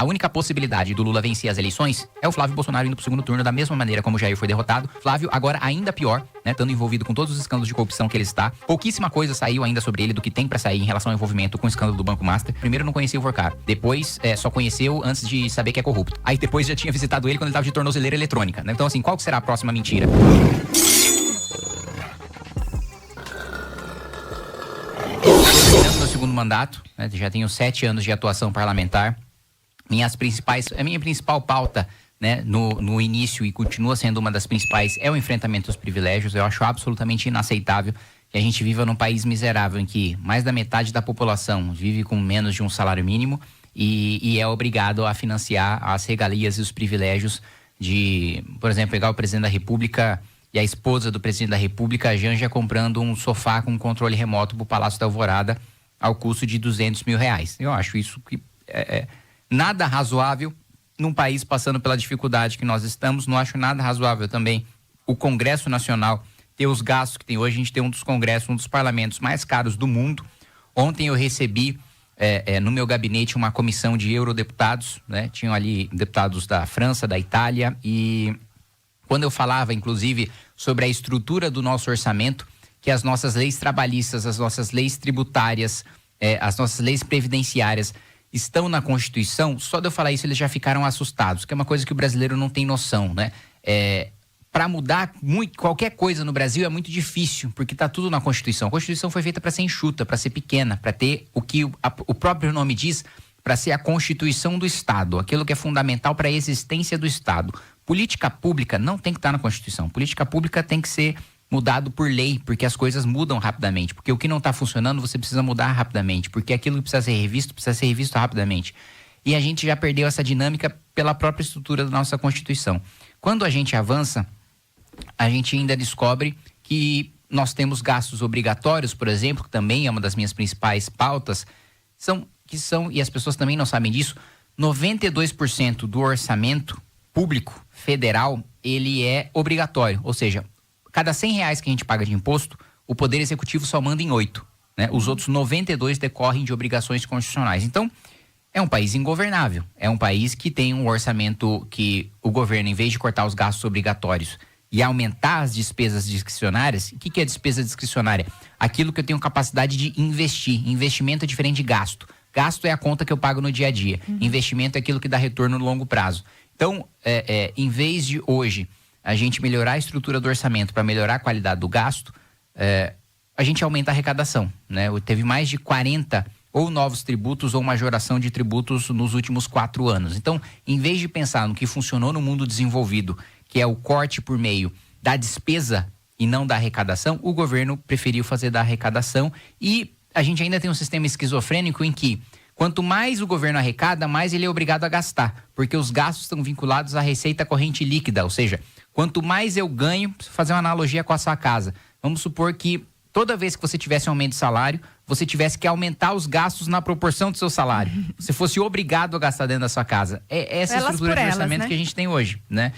A única possibilidade do Lula vencer as eleições é o Flávio Bolsonaro indo pro segundo turno da mesma maneira como o Jair foi derrotado. Flávio agora ainda pior, né, estando envolvido com todos os escândalos de corrupção que ele está. Pouquíssima coisa saiu ainda sobre ele do que tem pra sair em relação ao envolvimento com o escândalo do Banco Master. Primeiro não conhecia o Vorcar, depois só conheceu antes de saber que é corrupto. Aí depois já tinha visitado ele quando ele tava de tornozeleira eletrônica, né? Então assim, qual que será a próxima mentira? Terminando meu segundo mandato, né, já tenho 7 anos de atuação parlamentar. A minha principal pauta, né, no início e continua sendo uma das principais, é o enfrentamento aos privilégios. Eu acho absolutamente inaceitável que a gente viva num país miserável em que mais da metade da população vive com menos de um salário mínimo e é obrigado a financiar as regalias e os privilégios de, por exemplo, pegar o presidente da República e a esposa do presidente da República, a Janja, comprando um sofá com controle remoto para o Palácio da Alvorada ao custo de R$200 mil. Eu acho isso que nada razoável num país passando pela dificuldade que nós estamos. Não acho nada razoável também o Congresso Nacional ter os gastos que tem hoje. A gente tem um dos congressos, um dos parlamentos mais caros do mundo. Ontem eu recebi no meu gabinete uma comissão de eurodeputados, né? Tinham ali deputados da França, da Itália, e quando eu falava, inclusive, sobre a estrutura do nosso orçamento, que as nossas leis trabalhistas, as nossas leis tributárias, as nossas leis previdenciárias estão na Constituição, só de eu falar isso eles já ficaram assustados, que é uma coisa que o brasileiro não tem noção, né? Para mudar qualquer coisa no Brasil é muito difícil, porque está tudo na Constituição. A Constituição foi feita para ser enxuta, para ser pequena, para ter o que o próprio nome diz, para ser a Constituição do Estado, aquilo que é fundamental para a existência do Estado. Política pública não tem que estar na Constituição. Política pública tem que ser mudado por lei, porque as coisas mudam rapidamente. Porque o que não está funcionando, você precisa mudar rapidamente. Porque aquilo que precisa ser revisto rapidamente. E a gente já perdeu essa dinâmica pela própria estrutura da nossa Constituição. Quando a gente avança, a gente ainda descobre que nós temos gastos obrigatórios, por exemplo, que também é uma das minhas principais pautas, e as pessoas também não sabem disso, 92% do orçamento público federal, ele é obrigatório. Ou seja, cada R$100 que a gente paga de imposto, o Poder Executivo só manda em 8. Né? Os outros 92 decorrem de obrigações constitucionais. Então, é um país ingovernável. É um país que tem um orçamento que o governo, em vez de cortar os gastos obrigatórios e aumentar as despesas discricionárias, o que é despesa discricionária? Aquilo que eu tenho capacidade de investir. Investimento é diferente de gasto. Gasto é a conta que eu pago no dia a dia. Investimento é aquilo que dá retorno no longo prazo. Então, em vez de hoje a gente melhorar a estrutura do orçamento para melhorar a qualidade do gasto, a gente aumenta a arrecadação, né? Teve mais de 40 ou novos tributos ou majoração de tributos nos últimos 4 anos. Então, em vez de pensar no que funcionou no mundo desenvolvido, que é o corte por meio da despesa e não da arrecadação, o governo preferiu fazer da arrecadação, e a gente ainda tem um sistema esquizofrênico em que quanto mais o governo arrecada, mais ele é obrigado a gastar, porque os gastos estão vinculados à receita corrente líquida, ou seja, quanto mais eu ganho, fazer uma analogia com a sua casa. Vamos supor que toda vez que você tivesse um aumento de salário, você tivesse que aumentar os gastos na proporção do seu salário. Você fosse obrigado a gastar dentro da sua casa. É essa estrutura de orçamento, né, que a gente tem hoje, né?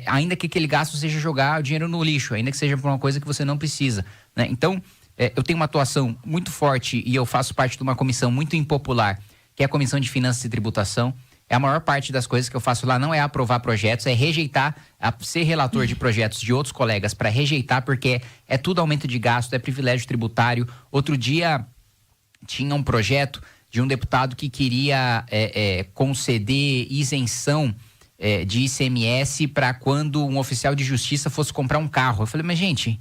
Ainda que aquele gasto seja jogar o dinheiro no lixo, ainda que seja por uma coisa que você não precisa, né? Então, eu tenho uma atuação muito forte e eu faço parte de uma comissão muito impopular, que é a Comissão de Finanças e Tributação. A maior parte das coisas que eu faço lá não é aprovar projetos, é rejeitar, ser relator de projetos de outros colegas para rejeitar, porque é tudo aumento de gasto, é privilégio tributário. Outro dia tinha um projeto de um deputado que queria conceder isenção de ICMS para quando um oficial de justiça fosse comprar um carro. Eu falei, mas gente,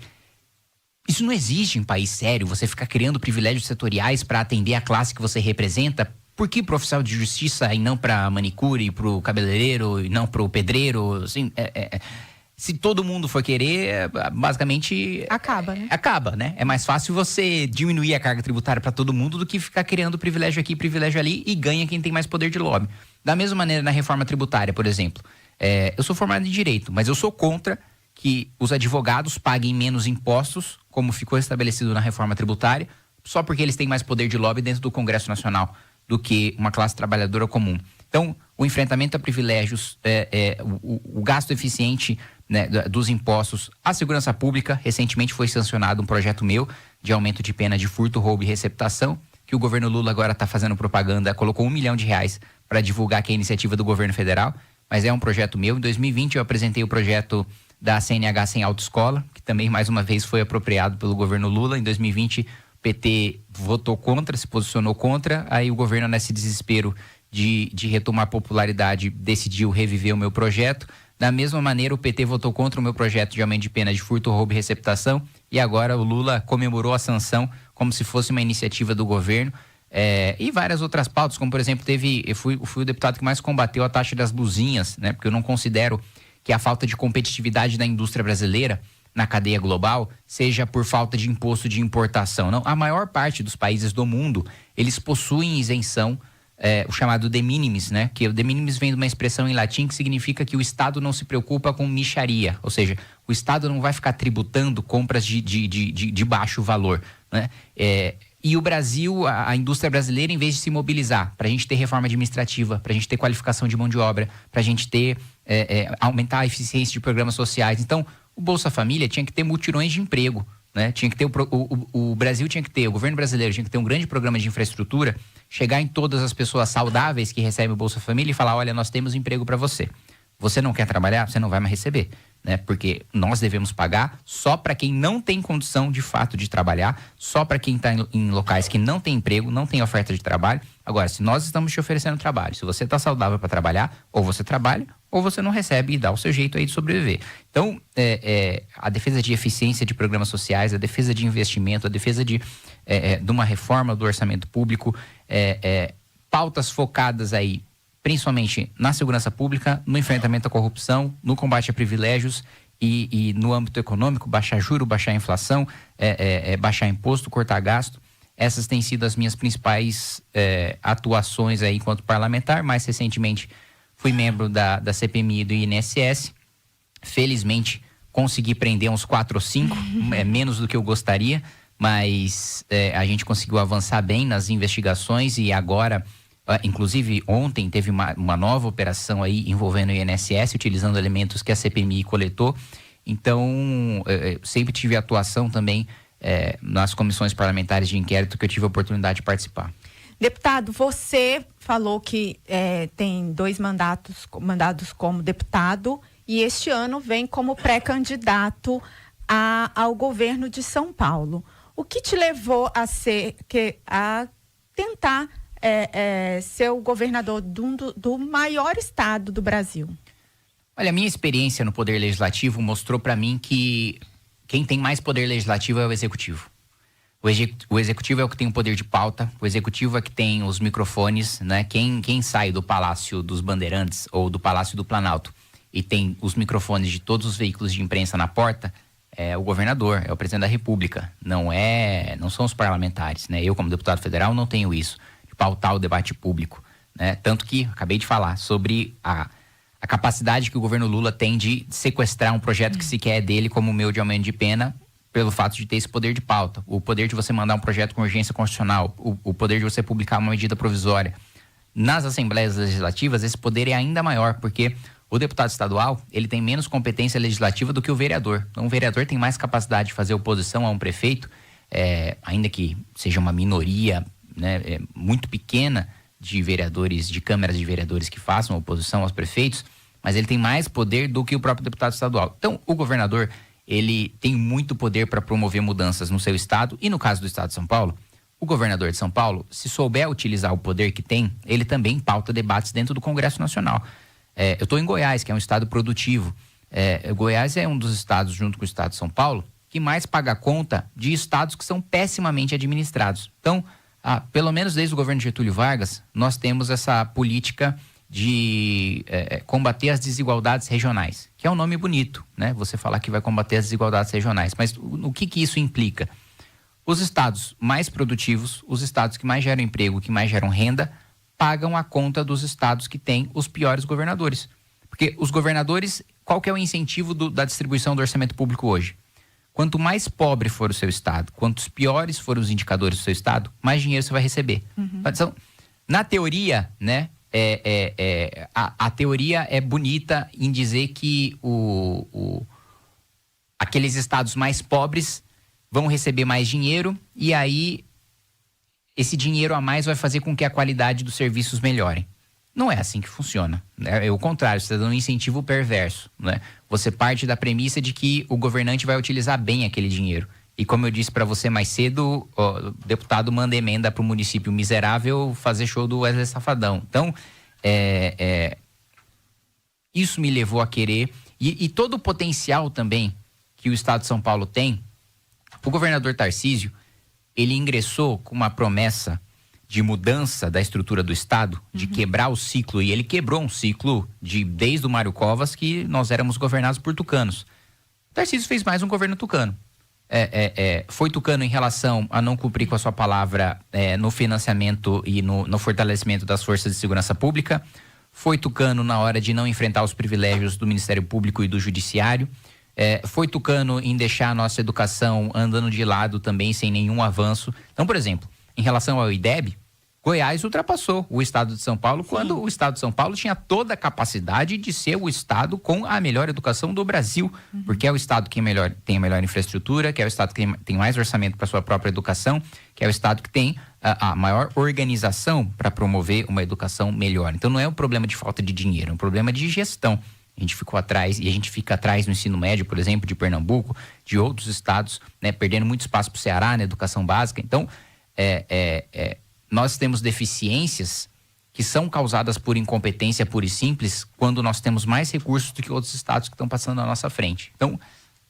isso não existe em país sério, você ficar criando privilégios setoriais para atender a classe que você representa. Por que pro oficial de justiça e não para manicure, pro cabeleireiro e não pro pedreiro? Assim, se todo mundo for querer, basicamente acaba, né? Acaba, né? É mais fácil você diminuir a carga tributária para todo mundo do que ficar criando privilégio aqui, privilégio ali, e ganha quem tem mais poder de lobby. Da mesma maneira na reforma tributária, por exemplo. Eu sou formado em direito, mas eu sou contra que os advogados paguem menos impostos, como ficou estabelecido na reforma tributária, só porque eles têm mais poder de lobby dentro do Congresso Nacional do que uma classe trabalhadora comum. Então, o enfrentamento a privilégios, o gasto eficiente, né, dos impostos, a segurança pública. Recentemente foi sancionado um projeto meu de aumento de pena de furto, roubo e receptação, que o governo Lula agora está fazendo propaganda, colocou R$1 milhão para divulgar que é iniciativa do governo federal, mas é um projeto meu. Em 2020 eu apresentei o projeto da CNH sem autoescola, que também mais uma vez foi apropriado pelo governo Lula. Em 2020 o PT votou contra, se posicionou contra, aí o governo, nesse desespero de retomar popularidade, decidiu reviver o meu projeto. Da mesma maneira, o PT votou contra o meu projeto de aumento de pena de furto, roubo e receptação, e agora o Lula comemorou a sanção como se fosse uma iniciativa do governo. E várias outras pautas, como por exemplo, eu fui o deputado que mais combateu a taxa das luzinhas, né? Porque eu não considero que a falta de competitividade da indústria brasileira na cadeia global seja por falta de imposto de importação. Não, a maior parte dos países do mundo, eles possuem isenção, o chamado de minimis, né? Que o de minimis vem de uma expressão em latim que significa que o Estado não se preocupa com mixaria, ou seja, o Estado não vai ficar tributando compras de baixo valor, né? E o Brasil, a indústria brasileira, em vez de se mobilizar para a gente ter reforma administrativa, para a gente ter qualificação de mão de obra, para a gente ter aumentar a eficiência de programas sociais. Então, o Bolsa Família tinha que ter mutirões de emprego, né? Tinha que ter o Brasil tinha que ter, o governo brasileiro tinha que ter um grande programa de infraestrutura, chegar em todas as pessoas saudáveis que recebem o Bolsa Família e falar: olha, nós temos emprego para você. Você não quer trabalhar? Você não vai mais receber, né? Porque nós devemos pagar só para quem não tem condição de fato de trabalhar, só para quem está em locais que não tem emprego, não tem oferta de trabalho. Agora, se nós estamos te oferecendo trabalho, se você está saudável para trabalhar, ou você trabalha, ou você não recebe e dá o seu jeito aí de sobreviver. Então, a defesa de eficiência de programas sociais, a defesa de investimento, a defesa de uma reforma do orçamento público, pautas focadas aí, principalmente na segurança pública, no enfrentamento à corrupção, no combate a privilégios e no âmbito econômico, baixar juro, baixar inflação, baixar imposto, cortar gasto. Essas têm sido as minhas principais atuações aí enquanto parlamentar. Mais recentemente, fui membro da CPMI e do INSS. Felizmente, consegui prender uns 4 ou 5, menos do que eu gostaria, mas a gente conseguiu avançar bem nas investigações e agora, inclusive ontem, teve uma nova operação aí envolvendo o INSS, utilizando elementos que a CPMI coletou. Então, sempre tive atuação também nas comissões parlamentares de inquérito que eu tive a oportunidade de participar. Deputado, você falou que tem 2 mandados como deputado e este ano vem como pré-candidato ao governo de São Paulo. O que te levou a tentar ser o governador do maior estado do Brasil? Olha, a minha experiência no Poder Legislativo mostrou para mim que quem tem mais poder legislativo é o Executivo. O Executivo é o que tem o poder de pauta, o Executivo é que tem os microfones, né? Quem sai do Palácio dos Bandeirantes ou do Palácio do Planalto e tem os microfones de todos os veículos de imprensa na porta é o governador, é o presidente da República, não são os parlamentares, né? Eu, como deputado federal, não tenho isso, de pautar o debate público, né? Tanto que, acabei de falar sobre a capacidade que o governo Lula tem de sequestrar um projeto que sequer é dele, como o meu de aumento de pena, pelo fato de ter esse poder de pauta, o poder de você mandar um projeto com urgência constitucional, o poder de você publicar uma medida provisória. Nas assembleias legislativas, esse poder é ainda maior, porque o deputado estadual, ele tem menos competência legislativa do que o vereador. Então, o vereador tem mais capacidade de fazer oposição a um prefeito, ainda que seja uma minoria, né, muito pequena de vereadores, de câmaras de vereadores que façam oposição aos prefeitos, mas ele tem mais poder do que o próprio deputado estadual. Então, o governador, ele tem muito poder para promover mudanças no seu estado, e no caso do estado de São Paulo, o governador de São Paulo, se souber utilizar o poder que tem, ele também pauta debates dentro do Congresso Nacional. Eu estou em Goiás, que é um estado produtivo. Goiás é um dos estados, junto com o estado de São Paulo, que mais paga conta de estados que são pessimamente administrados. Então, pelo menos desde o governo Getúlio Vargas, nós temos essa política de combater as desigualdades regionais, que é um nome bonito, né? Você falar que vai combater as desigualdades regionais, mas o que isso implica? Os estados mais produtivos, os estados que mais geram emprego, que mais geram renda, pagam a conta dos estados que têm os piores governadores. Porque os governadores, qual que é o incentivo da distribuição do orçamento público hoje? Quanto mais pobre for o seu estado, quantos piores forem os indicadores do seu estado, mais dinheiro você vai receber. Então, na teoria, né, a teoria é bonita em dizer que aqueles estados mais pobres vão receber mais dinheiro e aí esse dinheiro a mais vai fazer com que a qualidade dos serviços melhore. Não é assim que funciona. É o contrário, você está dando um incentivo perverso, né? Você parte da premissa de que o governante vai utilizar bem aquele dinheiro. E como eu disse para você mais cedo, o deputado manda emenda para o município miserável fazer show do Wesley Safadão. Então, isso me levou a querer... E todo o potencial também que o Estado de São Paulo tem, o governador Tarcísio, ele ingressou com uma promessa de mudança da estrutura do Estado, de quebrar o ciclo, e ele quebrou um ciclo desde o Mário Covas, que nós éramos governados por tucanos. O Tarcísio fez mais um governo tucano. Foi tucano em relação a não cumprir com a sua palavra no financiamento e no fortalecimento das forças de segurança pública. Foi tucano na hora de não enfrentar os privilégios do Ministério Público e do Judiciário. Foi tucano em deixar a nossa educação andando de lado também, sem nenhum avanço. Então, por exemplo, em relação ao IDEB, Goiás ultrapassou o Estado de São Paulo. Sim. Quando o Estado de São Paulo tinha toda a capacidade de ser o Estado com a melhor educação do Brasil, porque é o Estado que tem a melhor infraestrutura, que é o Estado que tem mais orçamento para sua própria educação, que é o Estado que tem a maior organização para promover uma educação melhor. Então não é um problema de falta de dinheiro, é um problema de gestão. A gente ficou atrás, e a gente fica atrás no ensino médio, por exemplo, de Pernambuco, de outros estados, né, perdendo muito espaço para o Ceará na educação básica. Então, nós temos deficiências que são causadas por incompetência pura e simples, quando nós temos mais recursos do que outros estados que estão passando à nossa frente. Então,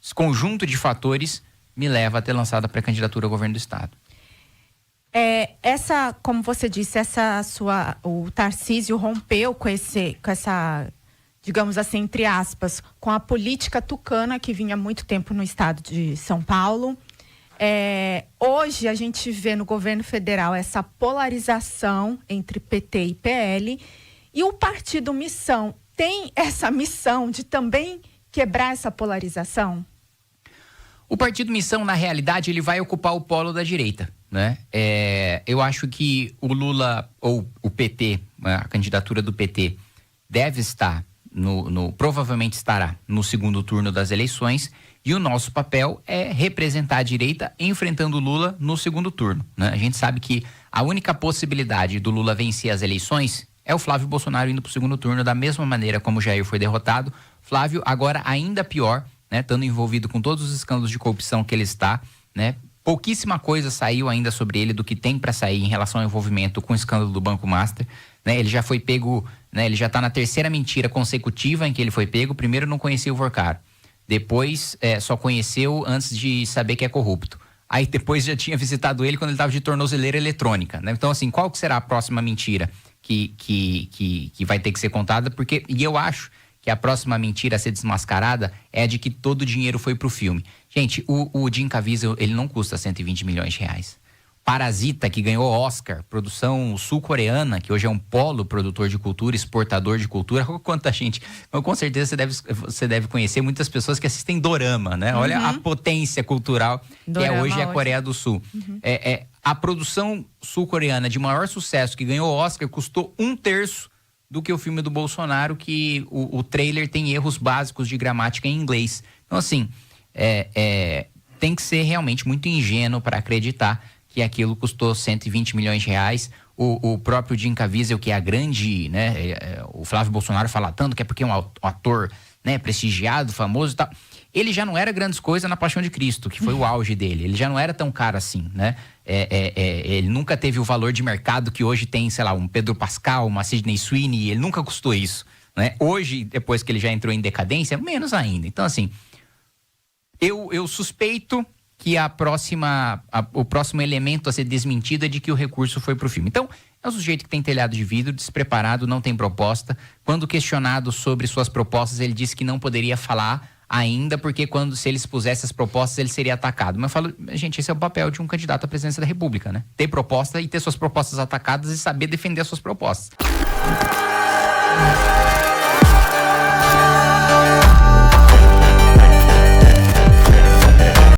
esse conjunto de fatores me leva a ter lançado a pré-candidatura ao governo do estado. Como você disse, o Tarcísio rompeu com essa, digamos assim, entre aspas, com a política tucana que vinha há muito tempo no estado de São Paulo. Hoje a gente vê no governo federal essa polarização entre PT e PL, e o partido Missão tem essa missão de também quebrar essa polarização? O partido Missão, na realidade, ele vai ocupar o polo da direita, né? Eu acho que o Lula ou o PT, a candidatura do PT, deve estar provavelmente estará no segundo turno das eleições. E o nosso papel é representar a direita enfrentando o Lula no segundo turno, né? A gente sabe que a única possibilidade do Lula vencer as eleições é o Flávio Bolsonaro indo para o segundo turno, da mesma maneira como o Jair foi derrotado. Flávio, agora ainda pior, né? Estando envolvido com todos os escândalos de corrupção que ele está, né? Pouquíssima coisa saiu ainda sobre ele do que tem para sair em relação ao envolvimento com o escândalo do Banco Master, né? Ele já foi pego, né? Ele já está na terceira mentira consecutiva em que ele foi pego. Primeiro, não conhecia o Vorcaro. Depois, só conheceu antes de saber que é corrupto. Aí depois já tinha visitado ele quando ele estava de tornozeleira eletrônica, né? Então, assim, qual que será a próxima mentira que vai ter que ser contada? E eu acho que a próxima mentira a ser desmascarada é a de que todo o dinheiro foi pro filme. Gente, o Jim Caviezel, ele não custa 120 milhões de reais. Parasita, que ganhou Oscar, produção sul-coreana, que hoje é um polo produtor de cultura, exportador de cultura. Quanta gente, com certeza você deve conhecer muitas pessoas que assistem dorama, né? Olha a potência cultural dorama, que é hoje a Coreia do Sul. A produção sul-coreana de maior sucesso, que ganhou Oscar, custou 1/3 do que o filme do Bolsonaro, que o trailer tem erros básicos de gramática em inglês. Então, assim, tem que ser realmente muito ingênuo para acreditar que aquilo custou 120 milhões de reais. O próprio Jim Caviezel, que é a grande, né? O Flávio Bolsonaro fala tanto que é porque é um ator, né, prestigiado, famoso e tal. Ele já não era grandes coisas na Paixão de Cristo, que foi o auge dele. Ele já não era tão caro assim, né? Ele nunca teve o valor de mercado que hoje tem, sei lá, um Pedro Pascal, uma Sydney Sweeney. Ele nunca custou isso, né? Hoje, depois que ele já entrou em decadência, menos ainda. Então, assim, eu suspeito que o próximo elemento a ser desmentido é de que o recurso foi pro filme. Então, é um sujeito que tem telhado de vidro, despreparado, não tem proposta. Quando questionado sobre suas propostas, ele disse que não poderia falar ainda, porque se ele expusesse as propostas, ele seria atacado. Mas eu falo, gente, esse é o papel de um candidato à presidência da República, né? Ter proposta e ter suas propostas atacadas e saber defender as suas propostas.